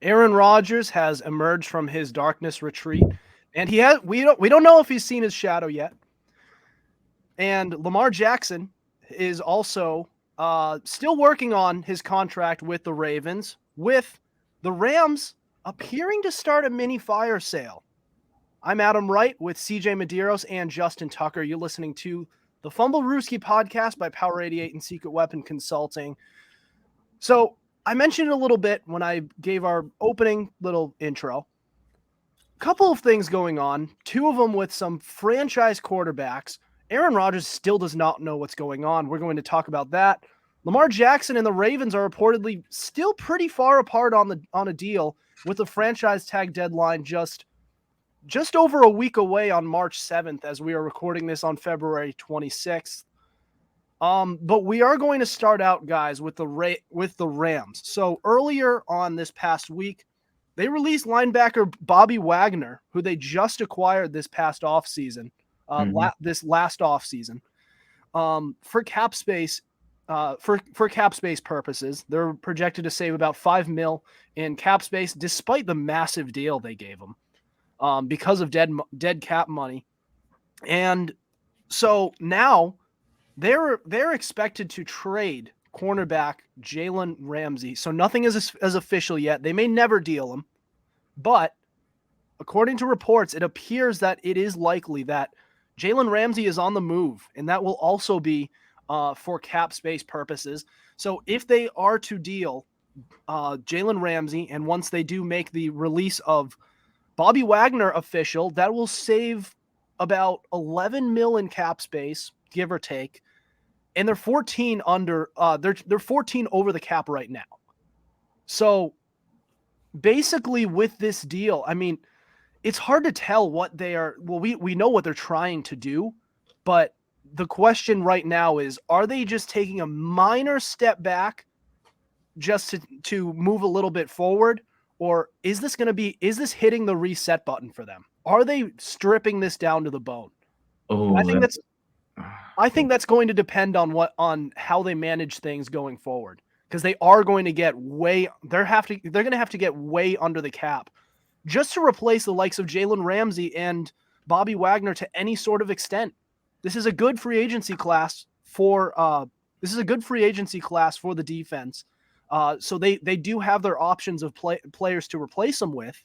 Aaron Rodgers has emerged from his darkness retreat, and we don't know if he's seen his shadow yet. And Lamar Jackson is also still working on his contract with the Ravens, with the Rams appearing to start a mini fire sale. I'm Adam Wright with CJ Medeiros and Justin Tucker. You're listening to the Fumblerooski podcast by Power 88 and Secret Weapon Consulting. So I mentioned it a little bit when I gave our opening little intro. Couple of things going on, two of them with some franchise quarterbacks. Aaron Rodgers still does not know what's going on. We're going to talk about that. Lamar Jackson and the Ravens are reportedly still pretty far apart on a deal, with the franchise tag deadline just over a week away on March 7th, as we are recording this on February 26th. But we are going to start out, guys, with the Rams. So earlier on this past week, they released linebacker Bobby Wagner, who they just acquired this past offseason, this last offseason, for cap space. For cap space purposes, they're projected to save about $5 million in cap space, despite the massive deal they gave them, because of dead cap money. And so now they're expected to trade cornerback Jalen Ramsey. So nothing is as official yet. They may never deal him, but according to reports, it appears that it is likely that Jalen Ramsey is on the move, and that will also be for cap space purposes. So if they are to deal Jalen Ramsey, and once they do make the release of Bobby Wagner official, that will save about $11 million in cap space, give or take, and they're 14 under. They're 14 over the cap right now. So basically, with this deal, I mean, it's hard to tell what they are. Well, we know what they're trying to do, but the question right now is: are they just taking a minor step back just to move a little bit forward, or is this hitting the reset button for them? Are they stripping this down to the bone? Oh, I think that's going to depend on how they manage things going forward, because they are going to get they're going to have to get way under the cap just to replace the likes of Jalen Ramsey and Bobby Wagner to any sort of extent. This is a good free agency class for the defense. So they do have their options of players to replace them with,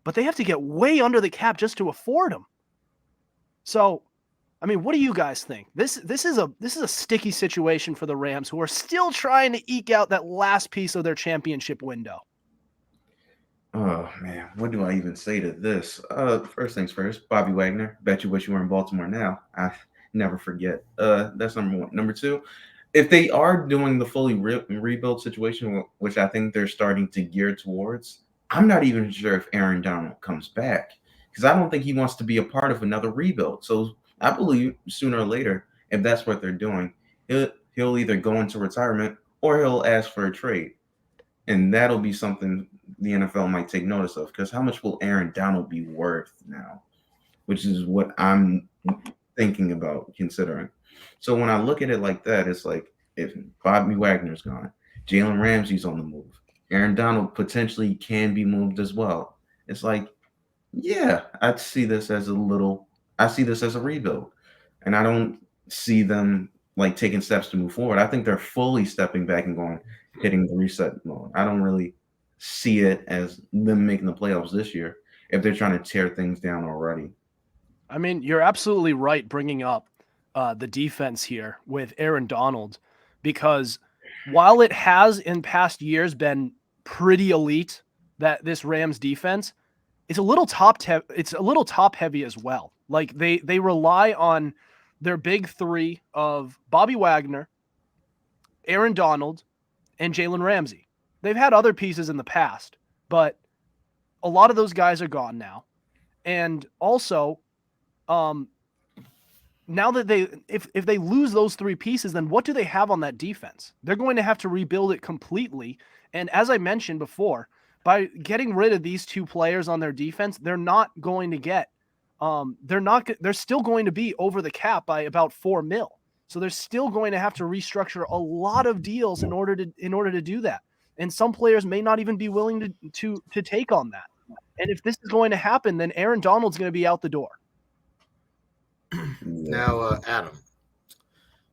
but they have to get way under the cap just to afford them. So, I mean, what do you guys think? This is a sticky situation for the Rams, who are still trying to eke out that last piece of their championship window. oh man, what do I even say to this? First things first, Bobby Wagner. Bet you wish you were in Baltimore now. I never forget. That's number one. Number two, if they are doing the fully rebuild situation, which I think they're starting to gear towards, I'm not even sure if Aaron Donald comes back, because I don't think he wants to be a part of another rebuild. So I believe sooner or later, if that's what they're doing, he'll either go into retirement or he'll ask for a trade, and that'll be something the NFL might take notice of. Because how much will Aaron Donald be worth now? Which is what I'm thinking about considering. So when I look at it like that, it's like if Bobby Wagner's gone, Jalen Ramsey's on the move, Aaron Donald potentially can be moved as well. It's like, yeah, I see this as a rebuild, and I don't see them like taking steps to move forward. I think they're fully stepping back and hitting the reset mode. I don't really see it as them making the playoffs this year if they're trying to tear things down already. I mean, you're absolutely right bringing up the defense here with Aaron Donald, because while it has in past years been pretty elite, that this Rams defense, it's a little top heavy as well. Like they rely on their big three of Bobby Wagner, Aaron Donald, and Jalen Ramsey. They've had other pieces in the past, but a lot of those guys are gone now. And also, now that if they lose those three pieces, then what do they have on that defense? They're going to have to rebuild it completely. And as I mentioned before, by getting rid of these two players on their defense, they're not going to get they're still going to be over the cap by about $4 million. So they're still going to have to restructure a lot of deals in order to do that. And some players may not even be willing to take on that. And if this is going to happen, then Aaron Donald's going to be out the door. Now, Adam,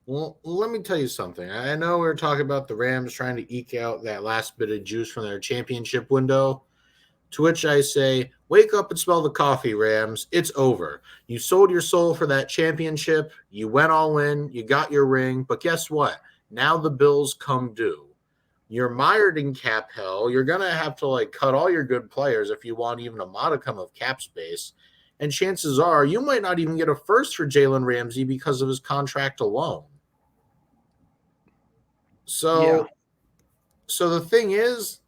well, let me tell you something. I know we were talking about the Rams trying to eke out that last bit of juice from their championship window, to which I say, wake up and smell the coffee, Rams. It's over. You sold your soul for that championship. You went all in. You got your ring. But guess what? Now the bills come due. You're mired in cap hell. You're going to have to cut all your good players if you want even a modicum of cap space. And chances are you might not even get a first for Jalen Ramsey because of his contract alone. So the thing is,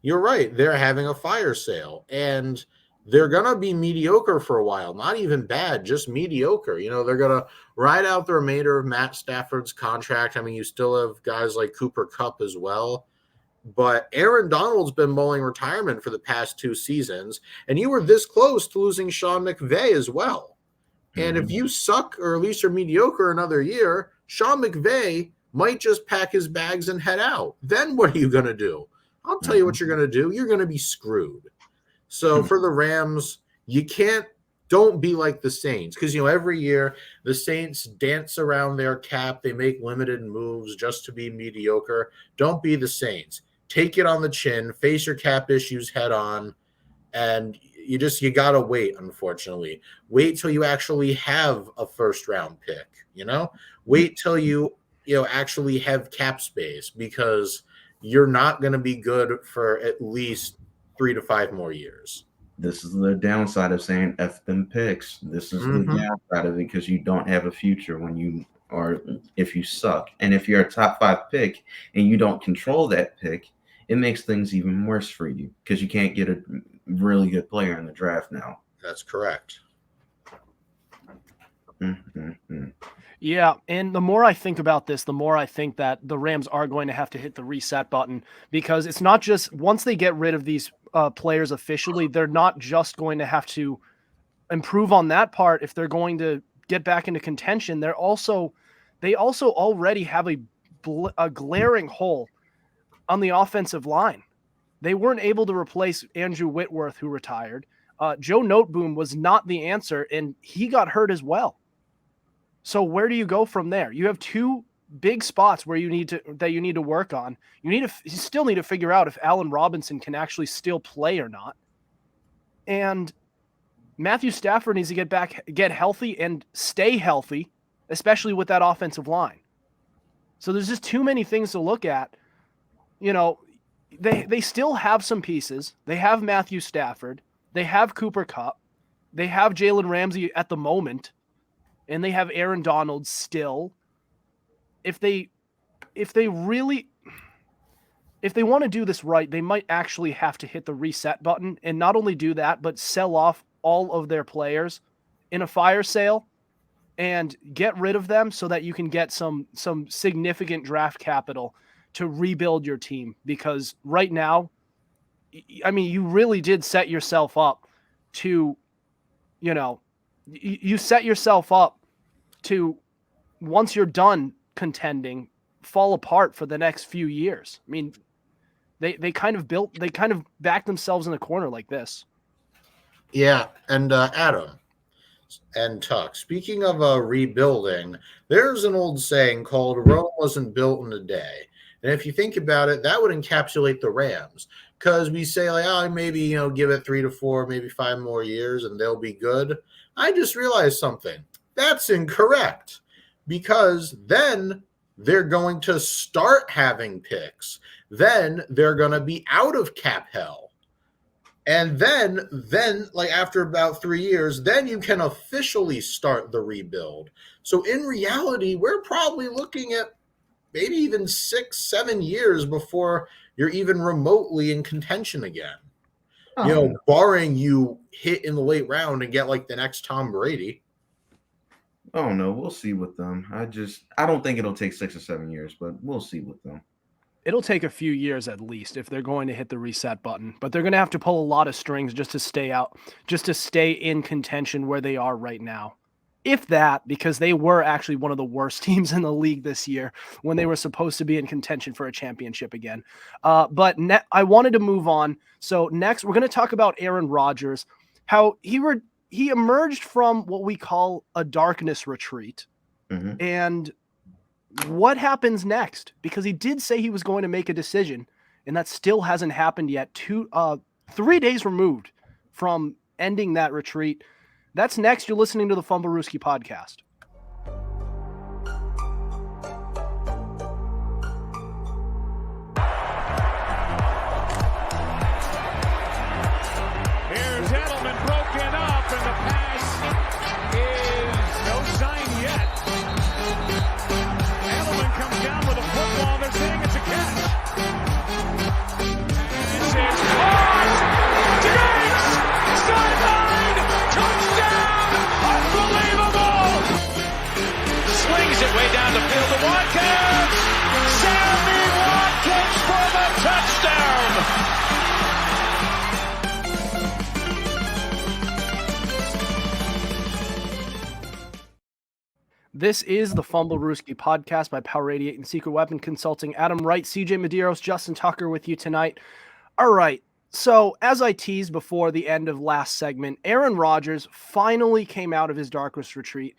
you're right. They're having a fire sale, and they're going to be mediocre for a while. Not even bad, just mediocre. They're going to ride out the remainder of Matt Stafford's contract. I mean, you still have guys like Cooper Kupp as well. But Aaron Donald's been mulling retirement for the past 2 seasons, and you were this close to losing Sean McVay as well. And if you suck, or at least are mediocre another year, Sean McVay might just pack his bags and head out. Then what are you going to do? I'll tell you what you're going to do. You're going to be screwed. So for the Rams, don't be like the Saints, because every year the Saints dance around their cap. They make limited moves just to be mediocre. Don't be the Saints. Take it on the chin, face your cap issues head on, and you got to wait, unfortunately. Wait till you actually have a first round pick, Wait till you actually have cap space, because you're not going to be good for at least 3 to 5 more years. This is the downside of saying F them picks. This is the downside of it, because you don't have a future if you suck. And if you're a top 5 pick and you don't control that pick, it makes things even worse for you, because you can't get a really good player in the draft now. That's correct. Yeah, and the more I think about this, the more I think that the Rams are going to have to hit the reset button, because it's not just once they get rid of these players officially, they're not just going to have to improve on that part. If they're going to get back into contention, they also already have a glaring hole on the offensive line. They weren't able to replace Andrew Whitworth, who retired. Joe Noteboom was not the answer, and he got hurt as well. So where do you go from there? You have 2 big spots where you need to work on. You still need to figure out if Allen Robinson can actually still play or not. And Matthew Stafford needs to get healthy and stay healthy, especially with that offensive line. So there's just too many things to look at. They still have some pieces. They have Matthew Stafford. They have Cooper Kupp. They have Jalen Ramsey at the moment. And they have Aaron Donald still. If they want to do this right, they might actually have to hit the reset button, and not only do that, but sell off all of their players in a fire sale and get rid of them so that you can get some significant draft capital to rebuild your team. Because right now, I mean, you really did set yourself up to, you set yourself up to, once you're done contending, fall apart for the next few years. I mean, they kind of backed themselves in a corner like this. Yeah, and Adam and Tuck, speaking of rebuilding, there's an old saying called Rome wasn't built in a day. And if you think about it, that would encapsulate the Rams, because we say maybe, give it 3 to 4, maybe 5 more years and they'll be good. I just realized something. That's incorrect, because then they're going to start having picks. Then they're going to be out of cap hell. And then after about 3 years, then you can officially start the rebuild. So in reality, we're probably looking at maybe even 6-7 years before you're even remotely in contention again. Barring you hit in the late round and get the next Tom Brady. Oh no, we'll see with them. I don't think it'll take 6 or 7 years, but we'll see with them. It'll take a few years at least if they're going to hit the reset button, but they're going to have to pull a lot of strings just to stay in contention where they are right now. if that, because they were actually one of the worst teams in the league this year when they were supposed to be in contention for a championship again. But I wanted to move on. So next, we're going to talk about Aaron Rodgers, how he emerged from what we call a darkness retreat. Mm-hmm. And what happens next? Because he did say he was going to make a decision, and that still hasn't happened yet. 3 days removed from ending that retreat. That's next. You're listening to the Fumblerooski podcast. Here's Edelman broken up, and the pass is no sign yet. Edelman comes down with a football. They're saying it's a catch. This is caught. Diggs! Sideline! Touchdown! Unbelievable! Swings it way down the field to Watkins. Sammy Watkins for the touchdown. This is the Fumblerooski podcast by Power 88 and Secret Weapon Consulting. Adam Wright, CJ Medeiros, Justin Tucker with you tonight. All right. So as I teased before the end of last segment, Aaron Rodgers finally came out of his darkness retreat,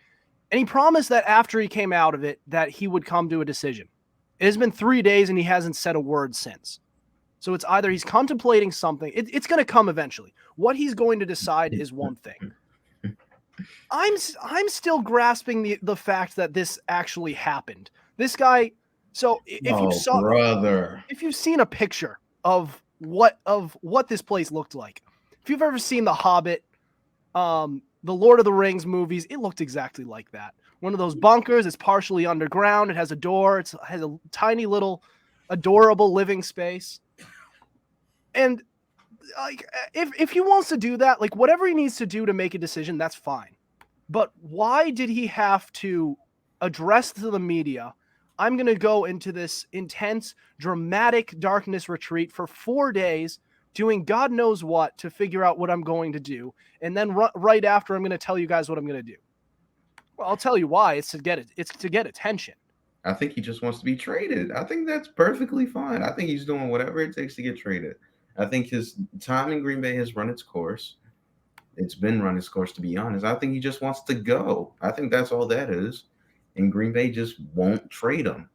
and he promised that after he came out of it, that he would come to a decision. It has been 3 days, and he hasn't said a word since. So it's either he's contemplating something. It's going to come eventually. What he's going to decide is one thing. I'm still grasping the fact that this actually happened. This guy. So if you've seen a picture of what this place looked like, if you've ever seen The Hobbit, the Lord of the Rings movies, it looked exactly like that. One of those bunkers. It's partially underground. It has a door. It has a tiny little adorable living space. And like, if he wants to do that, like whatever he needs to do to make a decision, that's fine. But why did he have to address to the media, I'm going to go into this intense, dramatic darkness retreat for 4 days, doing God knows what to figure out what I'm going to do. And then right after, I'm going to tell you guys what I'm going to do. Well, I'll tell you why. It's to get attention. I think he just wants to be traded. I think that's perfectly fine. I think he's doing whatever it takes to get traded. I think his time in Green Bay has run its course. It's been run its course, to be honest. I think he just wants to go. I think that's all that is. And Green Bay just won't trade him.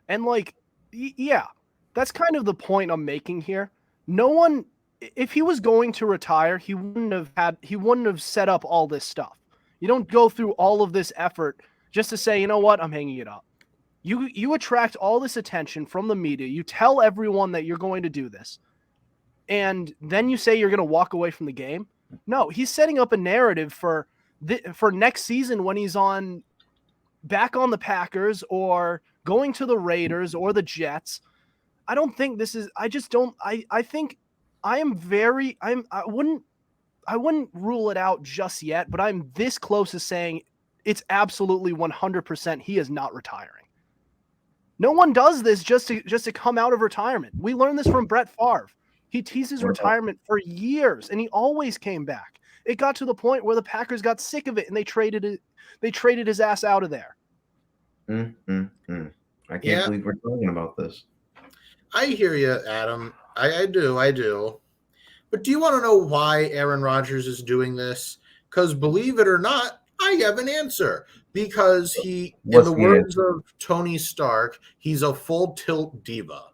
And like, yeah, that's kind of the point I'm making here. No one, if he was going to retire, he wouldn't have set up all this stuff. You don't go through all of this effort just to say, you know what, I'm hanging it up. You attract all this attention from the media. You tell everyone that you're going to do this. And then you say you're going to walk away from the game. No, he's setting up a narrative for next season when he's back on the Packers or going to the Raiders or the Jets. I don't think this is. I just don't. I think I am very. I wouldn't rule it out just yet, but I'm this close to saying it's absolutely 100% he is not retiring. No one does this just to come out of retirement. We learned this from Brett Favre. He teases retirement for years, and he always came back. It got to the point where the Packers got sick of it, and they traded his ass out of there. I can't believe we're talking about this. I hear you, Adam. I do. But do you want to know why Aaron Rodgers is doing this? Because believe it or not, I have an answer. Because in the words of Tony Stark, he's a full tilt diva.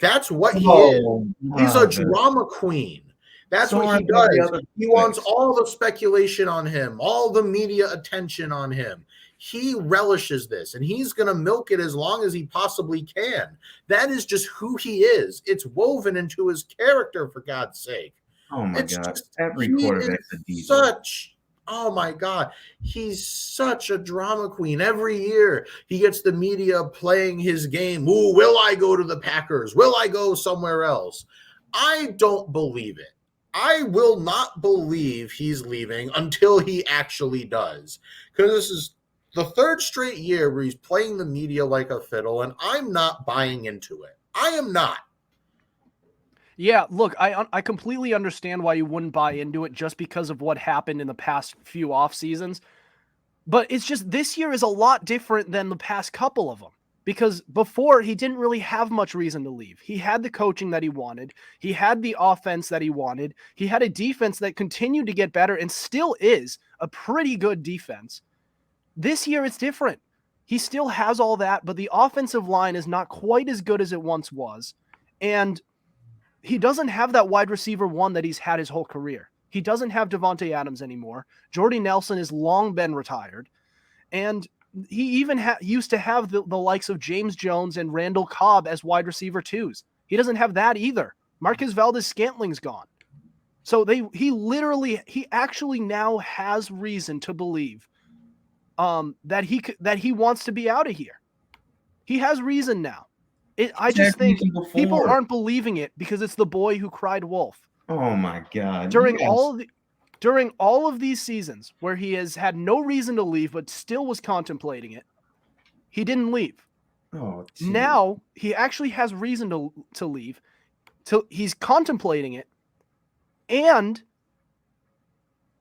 That's what he is. He's a drama queen. That's what he does. He wants all the speculation on him, all the media attention on him. He relishes this, and he's going to milk it as long as he possibly can. That is just who he is. It's woven into his character, for God's sake. Oh, my God. Every quarterback's a diva. Oh, my God. He's such a drama queen. Every year he gets the media playing his game. Ooh, will I go to the Packers? Will I go somewhere else? I don't believe it. I will not believe he's leaving until he actually does. Because this is the third straight year where he's playing the media like a fiddle, and I'm not buying into it. I am not. Yeah, look, I completely understand why you wouldn't buy into it just because of what happened in the past few off seasons. But it's just this year is a lot different than the past couple of them. Because before, he didn't really have much reason to leave. He had the coaching that he wanted. He had the offense that he wanted. He had a defense that continued to get better and still is a pretty good defense. This year, it's different. He still has all that, but the offensive line is not quite as good as it once was. And he doesn't have that wide receiver one that he's had his whole career. He doesn't have Devontae Adams anymore. Jordy Nelson has long been retired. And he even used to have the likes of James Jones and Randall Cobb as wide receiver twos. He doesn't have that either. Marquez Valdez-Scantling's gone. So he actually now has reason to believe that he wants to be out of here. He has reason now. I just think people aren't believing it because it's the boy who cried wolf. Oh my God. During all of these seasons where he has had no reason to leave but still was contemplating it, he didn't leave. Oh, now he actually has reason to leave. He's contemplating it, and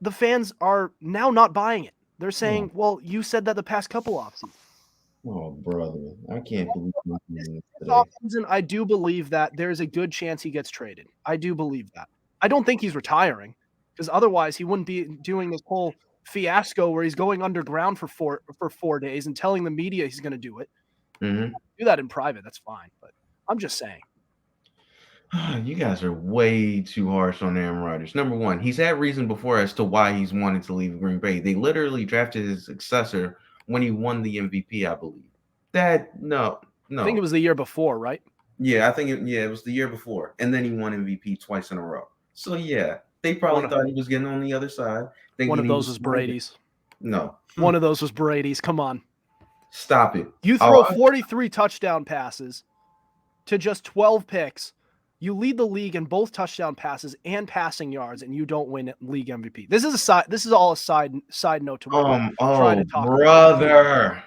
the fans are now not buying it. They're saying, well, you said that the past couple offseasons. Oh, brother. I can't believe this offseason, I do believe that there's a good chance he gets traded. I do believe that. I don't think he's retiring, because otherwise he wouldn't be doing this whole fiasco where he's going underground for 4 days and telling the media he's going to do it. Mm-hmm. Do that in private, that's fine. But I'm just saying. You guys are way too harsh on Aaron Rodgers. Number one, he's had reason before as to why he's wanted to leave Green Bay. They literally drafted his successor when he won the MVP, I believe. No. I think it was the year before, right? Yeah, I think it was the year before. And then he won MVP twice in a row. So, yeah, they probably thought he was getting on the other side. One of those was Brady's. No. One of those was Brady's. Come on. Stop it. You throw 43 touchdown passes to just 12 picks. You lead the league in both touchdown passes and passing yards, and you don't win league MVP. This is all a side note to what we're trying to talk about.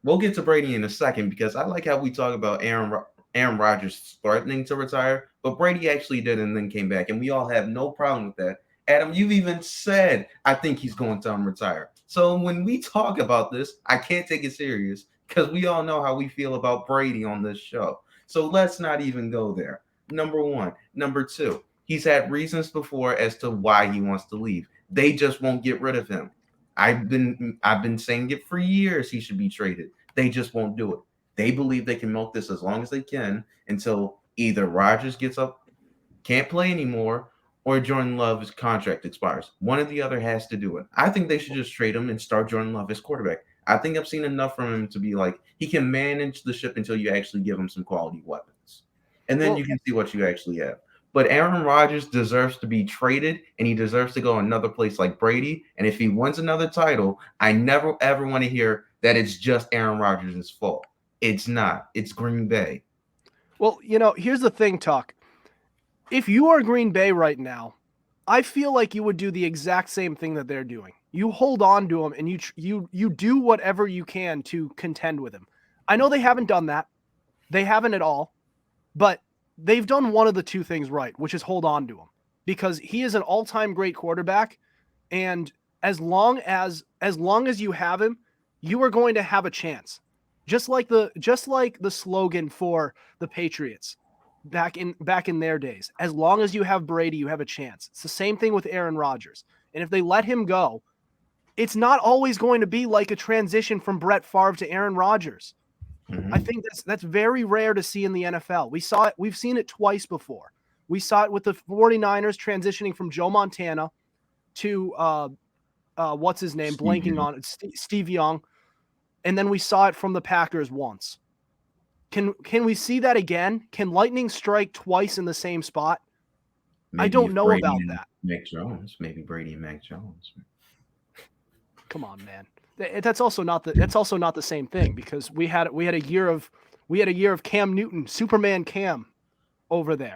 We'll get to Brady in a second because I like how we talk about Aaron Rodgers threatening to retire, but Brady actually did and then came back, and we all have no problem with that. Adam, you've even said, I think he's going to retire. So when we talk about this, I can't take it serious because we all know how we feel about Brady on this show. So let's not even go there. Number one. Number two, he's had reasons before as to why he wants to leave. They just won't get rid of him. I've been saying it for years he should be traded. They just won't do it. They believe they can milk this as long as they can until either Rodgers gets up, can't play anymore, or Jordan Love's contract expires. One or the other has to do it. I think they should just trade him and start Jordan Love as quarterback. I think I've seen enough from him to be like, he can manage the ship until you actually give him some quality weapons. And then you can see what you actually have. But Aaron Rodgers deserves to be traded, and he deserves to go another place like Brady. And if he wins another title, I never, ever want to hear that it's just Aaron Rodgers' fault. It's not. It's Green Bay. Well, here's the thing, Tuck. If you are Green Bay right now, I feel like you would do the exact same thing that they're doing. You hold on to him, and you do whatever you can to contend with him. I know they haven't done that. They haven't at all. But they've done one of the two things right, which is hold on to him, because he is an all-time great quarterback. And as long as you have him, you are going to have a chance. Just like the slogan for the Patriots back in their days. As long as you have Brady, you have a chance. It's the same thing with Aaron Rodgers. And if they let him go, it's not always going to be like a transition from Brett Favre to Aaron Rodgers. Mm-hmm. I think that's very rare to see in the NFL. We've seen it twice before. We saw it with the 49ers transitioning from Joe Montana to what's his name? Blanking on it, Steve Young. And then we saw it from the Packers once. Can we see that again? Can lightning strike twice in the same spot? Maybe I don't know about that. Maybe Brady and Mac Jones. Come on, man. That's also not the same thing, because we had a year of Cam Newton, Superman Cam, over there.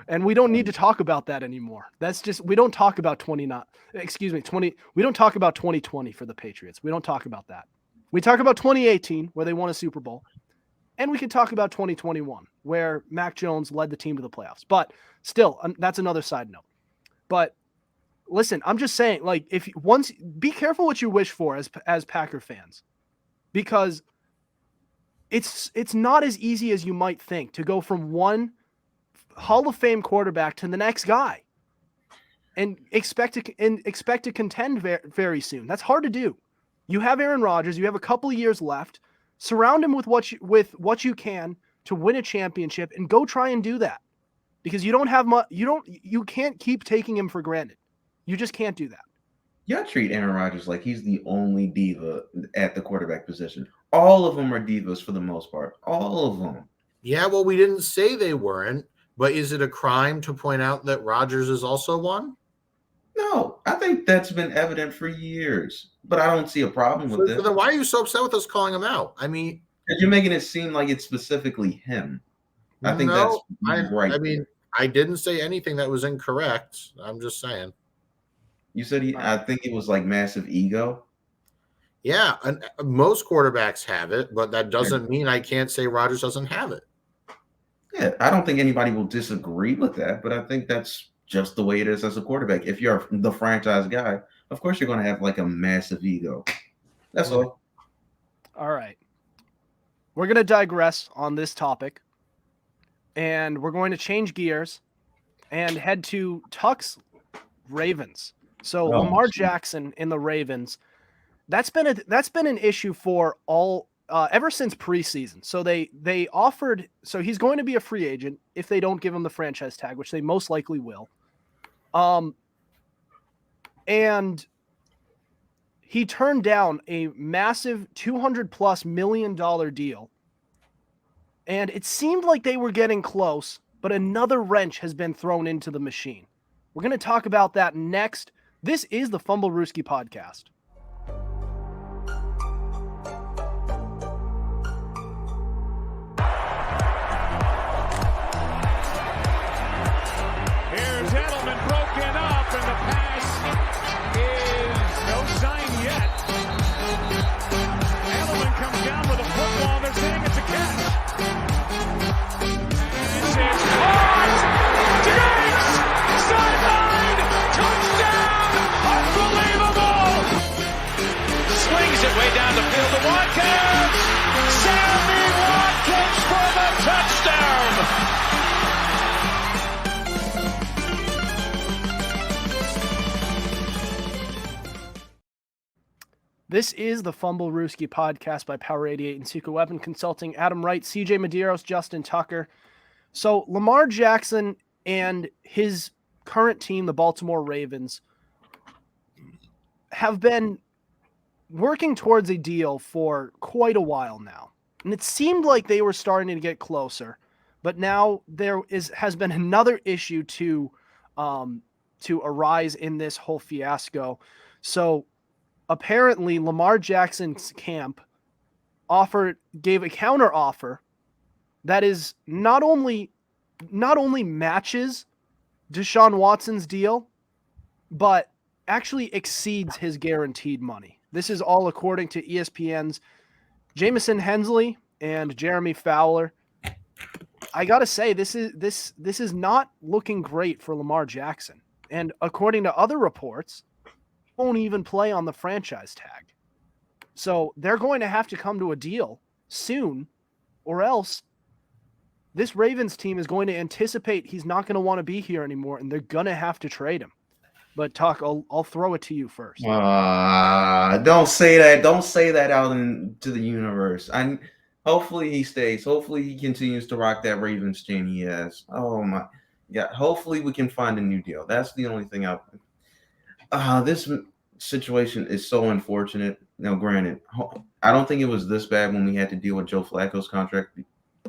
And we don't need to talk about that anymore. That's just, we don't talk about 20. We don't talk about 2020 for the Patriots. We don't talk about that. We talk about 2018 where they won a Super Bowl, and we can talk about 2021 where Mac Jones led the team to the playoffs. But still, that's another side note. But listen, I'm just saying, like, if once be careful what you wish for as Packer fans, because it's not as easy as you might think to go from one Hall of Fame quarterback to the next guy and expect to contend very soon. That's hard to do. You have Aaron Rodgers. You have a couple of years left. Surround him with what you can to win a championship, and go try and do that, because you don't have much. You can't keep taking him for granted. You just can't do that. Y'all treat Aaron Rodgers like he's the only diva at the quarterback position. All of them are divas for the most part. All of them. Yeah, well, we didn't say they weren't, but is it a crime to point out that Rodgers is also one? No, I think that's been evident for years, but I don't see a problem with So it. then why are you so upset with us calling him out? I mean, Because you're making it seem like it's specifically him. I think no, that's right. I mean, I didn't say anything that was incorrect. I'm just saying. You said I think it was like massive ego. Yeah, and most quarterbacks have it, but that doesn't mean I can't say Rodgers doesn't have it. Yeah, I don't think anybody will disagree with that, but I think that's just the way it is as a quarterback. If you're the franchise guy, of course you're going to have like a massive ego. That's all. All right. We're going to digress on this topic, and we're going to change gears and head to Tuck's Ravens. So Lamar Jackson in the Ravens, that's been an issue for all ever since preseason. So they offered, so he's going to be a free agent if they don't give him the franchise tag, which they most likely will. And he turned down a massive $200+ million deal. And it seemed like they were getting close, but another wrench has been thrown into the machine. We're going to talk about that next. This is the Fumblerooski podcast. Here's Edelman broken up, and the pass is no sign yet. Edelman comes down with a football. They're saying it's a catch. This is caught. Diggs! Sideline! Touchdown! Unbelievable! Swings it way down the field to Watkins. Sammy Watkins for the touchdown. This is the Fumblerooski podcast by Power 88 and Secret Weapon Consulting. Adam Wright, CJ Medeiros, Justin Tucker. So Lamar Jackson and his current team, the Baltimore Ravens, have been working towards a deal for quite a while now. And it seemed like they were starting to get closer. But now has been another issue to arise in this whole fiasco. So apparently Lamar Jackson's camp gave a counter offer that is not only matches Deshaun Watson's deal, but actually exceeds his guaranteed money. This is all according to ESPN's Jamison Hensley and Jeremy Fowler. I gotta say, this is not looking great for Lamar Jackson. And according to other reports, won't even play on the franchise tag. So they're going to have to come to a deal soon, or else this Ravens team is going to anticipate he's not going to want to be here anymore, and they're going to have to trade him. But Tuck, I'll throw it to you first. Don't say that. Don't say that out into the universe. Hopefully he stays. Hopefully he continues to rock that Ravens chain he has. Oh my, yeah. Hopefully we can find a new deal. That's the only thing out there. This situation is so unfortunate. Now, granted, I don't think it was this bad when we had to deal with Joe Flacco's contract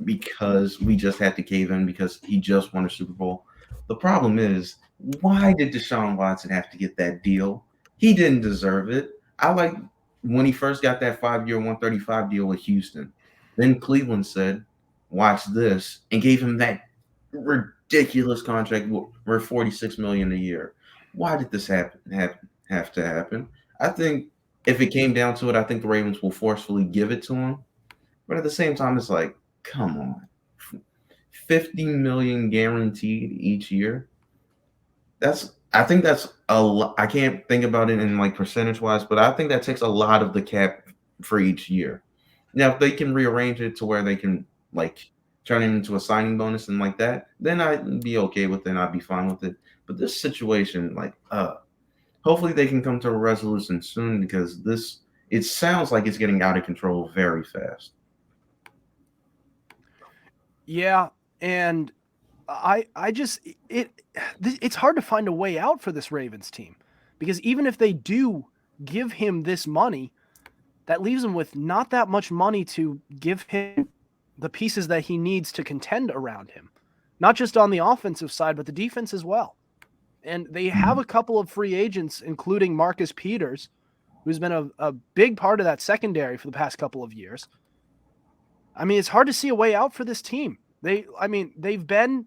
because we just had to cave in because he just won a Super Bowl. The problem is, why did Deshaun Watson have to get that deal? He didn't deserve it. I like when he first got that 5-year, $135 deal with Houston. Then Cleveland said, watch this, and gave him that ridiculous contract worth $46 million a year. Why did this have to happen? I think if it came down to it, I think the Ravens will forcefully give it to him. But at the same time, it's like, come on. $50 million guaranteed each year. I think that's I can't think about it in like percentage wise, but I think that takes a lot of the cap for each year. Now, if they can rearrange it to where they can like turn it into a signing bonus and like that, then I'd be okay with it and I'd be fine with it. But this situation, like, hopefully they can come to a resolution soon because it sounds like it's getting out of control very fast. Yeah, and it's hard to find a way out for this Ravens team because even if they do give him this money, that leaves him with not that much money to give him the pieces that he needs to contend around him, not just on the offensive side, but the defense as well. And they have a couple of free agents, including Marcus Peters, who's been a big part of that secondary for the past couple of years. I mean, it's hard to see a way out for this team. They've been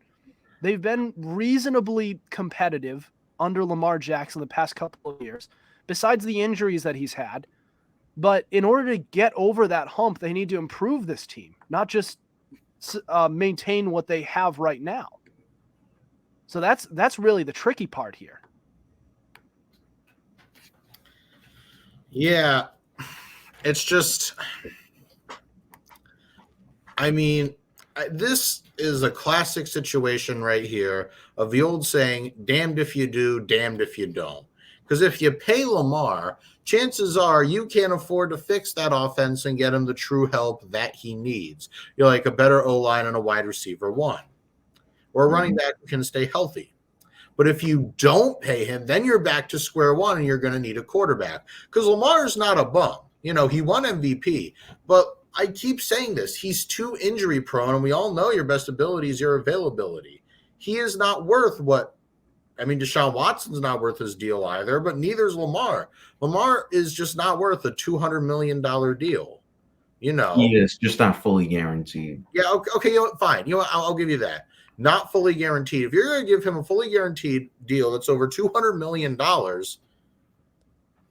reasonably competitive under Lamar Jackson the past couple of years, besides the injuries that he's had. But in order to get over that hump, they need to improve this team, not just maintain what they have right now. So that's really the tricky part here. Yeah, it's just, I mean, this is a classic situation right here of the old saying, damned if you do, damned if you don't. Because if you pay Lamar, chances are you can't afford to fix that offense and get him the true help that he needs. You're like a better O-line and a wide receiver one, or a running back who can stay healthy. But if you don't pay him, then you're back to square one and you're going to need a quarterback. Because Lamar's not a bum. You know, he won MVP. But I keep saying this. He's too injury prone, and we all know your best ability is your availability. He is not worth Deshaun Watson's not worth his deal either, but neither is Lamar. Lamar is just not worth a $200 million deal. You know. He is just not fully guaranteed. Yeah, okay, fine. You know what, I'll give you that. Not fully guaranteed. If you're going to give him a fully guaranteed deal that's over $200 million,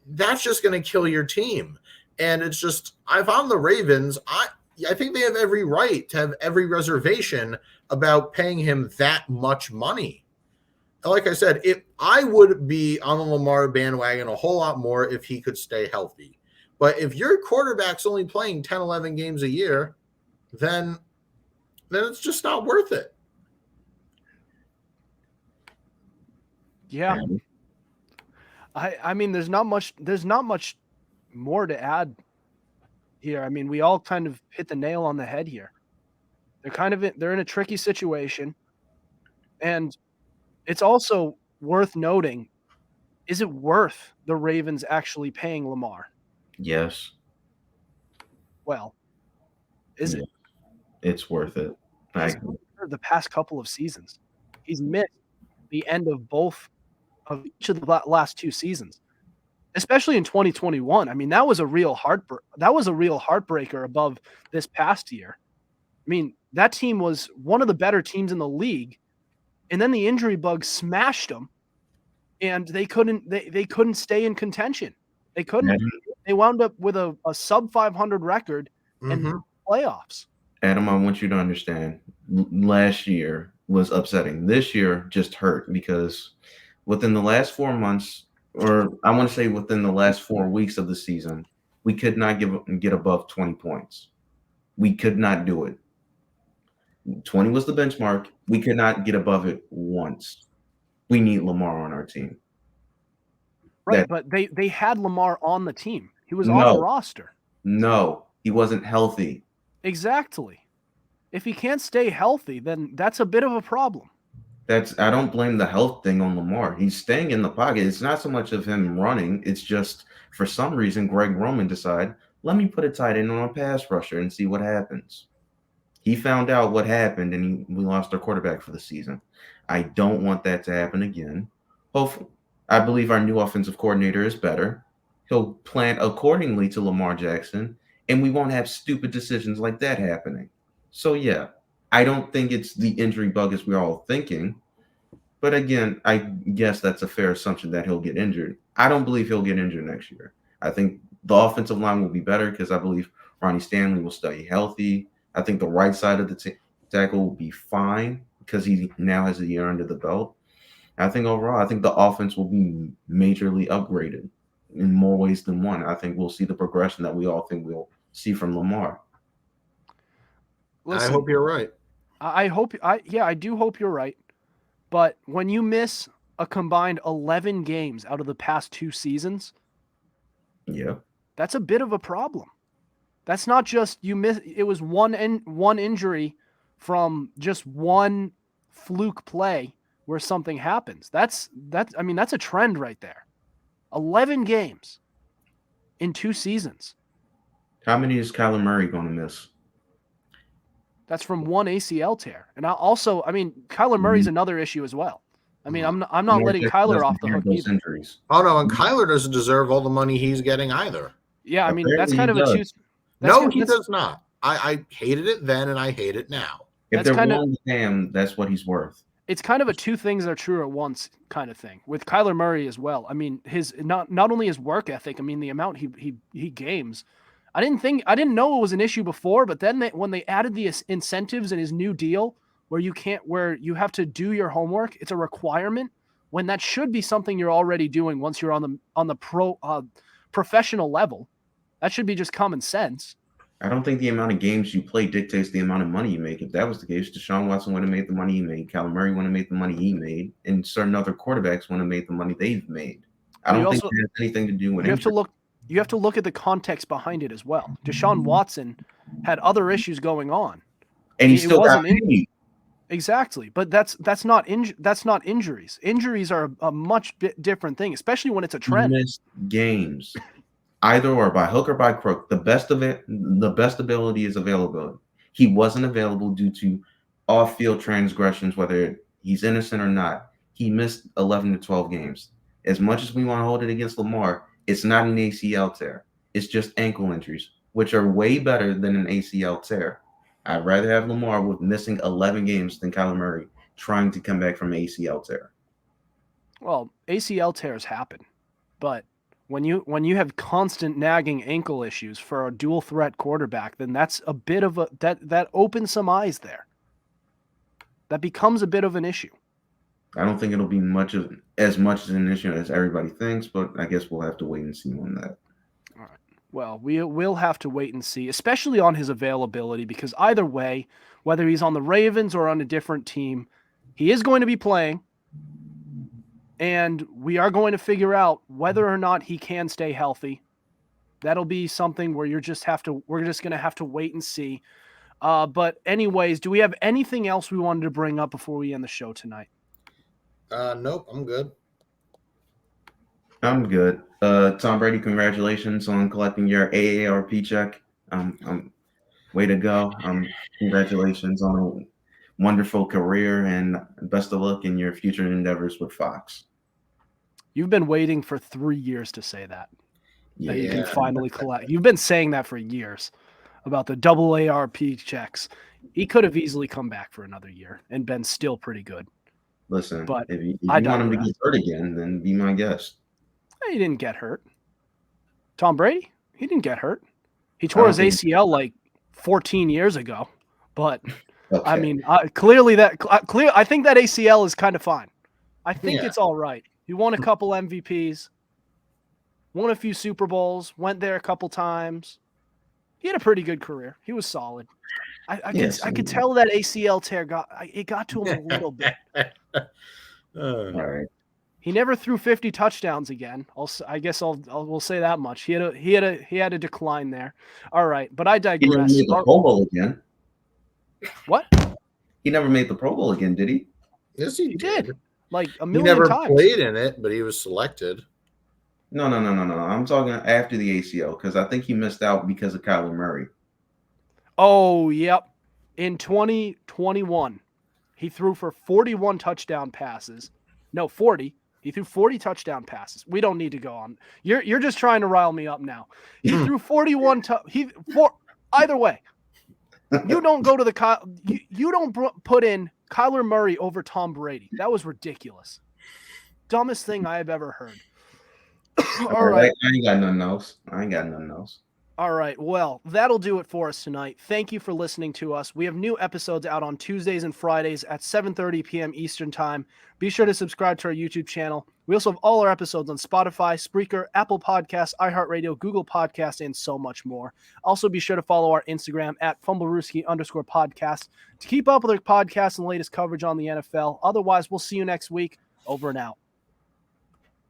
that's just going to kill your team. And it's just, if I'm the Ravens, I think they have every right to have every reservation about paying him that much money. Like I said, I would be on the Lamar bandwagon a whole lot more if he could stay healthy. But if your quarterback's only playing 10, 11 games a year, then it's just not worth it. Yeah. I mean, there's not much more to add here. I mean, we all kind of hit the nail on the head here. They're in a tricky situation. And it's also worth noting, is it worth the Ravens actually paying Lamar? Yes. Well, is it? It's worth it. The past couple of seasons, he's missed the end of each of the last two seasons, especially in 2021. I mean, that was a real heartbreaker above this past year. I mean, that team was one of the better teams in the league, and then the injury bug smashed them, and they couldn't stay in contention. They couldn't. They wound up with a sub 500 record in playoffs. Adam, I want you to understand, last year was upsetting. This year just hurt because within the last 4 months, or I want to say within the last 4 weeks of the season, we could not get above 20 points. We could not do it. 20 was the benchmark. We could not get above it once. We need Lamar on our team. Right, but they had Lamar on the team. He was on the roster. No, he wasn't healthy. Exactly. If he can't stay healthy, then that's a bit of a problem. I don't blame the health thing on Lamar. He's staying in the pocket. It's not so much of him running. It's just for some reason Greg Roman decided, let me put a tight end on a pass rusher and see what happens. He found out what happened, and we lost our quarterback for the season. I don't want that to happen again. Hopefully, I believe our new offensive coordinator is better. He'll plan accordingly to Lamar Jackson, and we won't have stupid decisions like that happening. So, yeah, I don't think it's the injury bug as we're all thinking. But again, I guess that's a fair assumption that he'll get injured. I don't believe he'll get injured next year. I think the offensive line will be better because I believe Ronnie Stanley will stay healthy. I think the right side of the tackle will be fine because he now has a year under the belt. I think overall, I think the offense will be majorly upgraded in more ways than one. I think we'll see the progression that we all think we'll see from Lamar. Listen, I hope you're right. I do hope you're right. But when you miss a combined 11 games out of the past 2 seasons, Yeah. that's a bit of a problem. That's not just you miss. It was one injury from just one fluke play where something happens. That's a trend right there. 11 games in 2 seasons. How many is Kyler Murray going to miss? That's from one ACL tear. And Kyler Murray's another issue as well. I'm not Lamar letting Jackson Kyler doesn't off the have hook those either. injuries. Oh no, and Kyler doesn't deserve all the money he's getting either. Yeah, I mean, that's Apparently kind of he a does. two. No, he does not. I hated it then, and I hate it now. If That's they're kinda- willing to pay him, that's what he's worth. It's kind of a two things are true at once kind of thing with Kyler Murray as well. I mean, his not only his work ethic. I mean, the amount he games. I didn't know it was an issue before, but then when they added the incentives in his new deal, where you have to do your homework, it's a requirement. When that should be something you're already doing once you're on the professional level. That should be just common sense. I don't think the amount of games you play dictates the amount of money you make. If that was the case, Deshaun Watson would have made the money he made. Kyler Murray would have made the money he made, and certain other quarterbacks would have made the money they've made. I don't think it has anything to do with You injury. have to look at the context behind it as well. Deshaun Watson had other issues going on, and he it still got wasn't paid. exactly. But that's not injuries. Injuries are a much different thing, especially when it's a trend. Missed games, either or, by hook or by crook. The best ability is availability. He wasn't available due to off-field transgressions, whether he's innocent or not. He missed 11 to 12 games. As much as we want to hold it against Lamar, it's not an ACL tear. It's just ankle injuries, which are way better than an ACL tear. I'd rather have Lamar with missing 11 games than Kyler Murray trying to come back from an ACL tear. Well, ACL tears happen, but when you have constant nagging ankle issues for a dual threat quarterback, then that's a bit of that opens some eyes there. That becomes a bit of an issue. I don't think it'll be as much as an issue as everybody thinks, but I guess we'll have to wait and see on that. All right. Well, we'll have to wait and see, especially on his availability, because either way, whether he's on the Ravens or on a different team, he is going to be playing. And we are going to figure out whether or not he can stay healthy. That'll be something where we're just going to have to wait and see. But anyways, do we have anything else we wanted to bring up before we end the show tonight? Nope, I'm good. I'm good. Tom Brady, congratulations on collecting your AARP check. Way to go. Congratulations on a wonderful career, and best of luck in your future endeavors with Fox. You've been waiting for 3 years to say that. Yeah. That you can finally collect. You've been saying that for years about the double ARP checks. He could have easily come back for another year and been still pretty good. Listen, But if you I want him to digress. get hurt again, then be my guest. He didn't get hurt. Tom Brady, he didn't get hurt. He tore his ACL like 14 years ago. But Okay. I mean, clearly I think that ACL is kind of fine. I think Yeah. it's all right. He won a couple MVPs, won a few Super Bowls, went there a couple times. He had a pretty good career. He was solid. I could tell that ACL tear got to him a little bit. All right. He never threw 50 touchdowns again. We'll say that much. He had a decline there. All right, but I He never digress. made the Pro Bowl again. What? He never made the Pro Bowl again, did he? Yes, he did. Like a He million never times. played in it, but he was selected. No. I'm talking after the ACL because I think he missed out because of Kyler Murray. Oh, yep. In 2021, he threw for 41 touchdown passes. No, 40. He threw 40 touchdown passes. We don't need to go on. You're just trying to rile me up now. He threw 41 either way. You don't go to the you don't put in Kyler Murray over Tom Brady. That was ridiculous. Dumbest thing I have ever heard. All right. I ain't got nothing else. All right. Well, that'll do it for us tonight. Thank you for listening to us. We have new episodes out on Tuesdays and Fridays at 7:30 p.m. Eastern Time. Be sure to subscribe to our YouTube channel. We also have all our episodes on Spotify, Spreaker, Apple Podcasts, iHeartRadio, Google Podcasts, and so much more. Also, be sure to follow our Instagram at Fumblerooski_podcast to keep up with our podcasts and latest coverage on the NFL. Otherwise, we'll see you next week. Over and out.